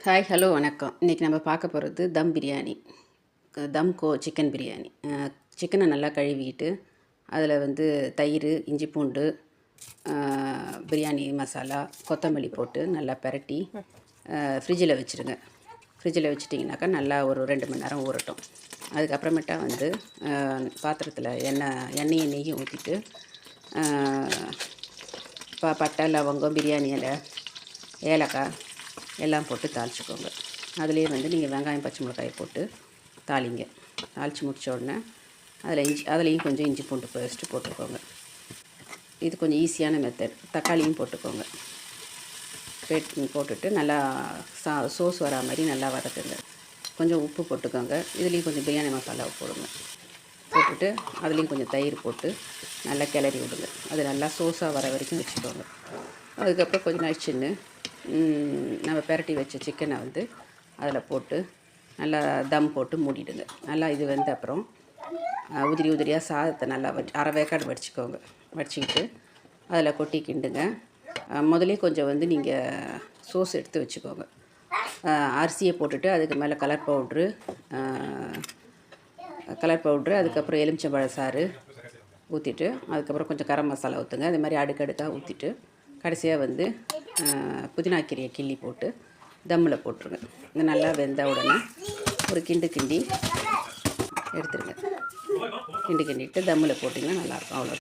Hi hello வணக்கம். இன்றைக்கி நம்ம பார்க்க போகிறது தம் பிரியாணி, சிக்கன் பிரியாணி. சிக்கனை நல்லா கழுவிக்கிட்டு அதில் வந்து தயிர், இஞ்சி பூண்டு, பிரியாணி மசாலா, கொத்தமல்லி போட்டு நல்லா பிரட்டி ஃப்ரிட்ஜில் வச்சுருங்க. ஃப்ரிட்ஜில் வச்சிட்டிங்கனாக்கா நல்லா ஒரு 2 மணி நேரம் ஊறட்டும். அதுக்கப்புறமேட்டா வந்து பாத்திரத்தில் எண்ணெயை நெய்யும் ஊற்றிட்டு பட்டை, லவங்கம், பிரியாணி இலை, ஏலக்காய் எல்லாம் போட்டு தாளிச்சிக்கோங்க. அதுலேயே வந்து நீங்கள் வெங்காயம், பச்சை மிளகாயை போட்டு தாளிங்க. தாளித்து முடித்த உடனே அதுலேயும் கொஞ்சம் இஞ்சி பூண்டு பேஸ்ட்டு போட்டுக்கோங்க. இது கொஞ்சம் ஈஸியான மெத்தட். தக்காளியும் போட்டுக்கோங்க. போட்டுட்டு நல்லா சோஸ் வரா மாதிரி நல்லா வதக்குங்க. கொஞ்சம் உப்பு போட்டுக்கோங்க. இதுலேயும் கொஞ்சம் பிரியாணி மசாலாவை போடுங்க. போட்டுட்டு அதுலேயும் கொஞ்சம் தயிர் போட்டு நல்லா கிளறி விடுங்க. அது நல்லா சோஸாக வர வரைக்கும் வச்சுக்கோங்க. அதுக்கப்புறம் கொஞ்சம் நழிச்சுன்னு நம்ம பிரட்டி வச்ச சிக்கனை வந்து அதில் போட்டு நல்லா தம் போட்டு மூடிடுங்க. நல்லா இது வந்து அப்புறம் உதிரியாக சாதத்தை நல்லா அரை வேக்காடு வடிச்சிக்கோங்க. வடிச்சிக்கிட்டு அதில் கொட்டி கிண்டுங்க. முதலே கொஞ்சம் வந்து நீங்கள் சோஸ் எடுத்து வச்சுக்கோங்க. அரிசியை போட்டுட்டு அதுக்கு மேலே கலர் பவுட்ரு, அதுக்கப்புறம் எலுமிச்சம்பழ சாறு ஊற்றிட்டு அதுக்கப்புறம் கொஞ்சம் கரம் மசாலா ஊற்றுங்க. அது மாதிரி அடுக்கடுக்காக ஊற்றிட்டு கடைசியாக வந்து புதினா கீரையை கிள்ளி போட்டு தம்மில் போட்டுருங்க. இது நல்லா வெந்த உடனே ஒரு கிண்டி எடுத்துருங்க. கிண்டிட்டு தம்மில் போட்டிங்கன்னா நல்லாயிருக்கும். அவ்வளோ.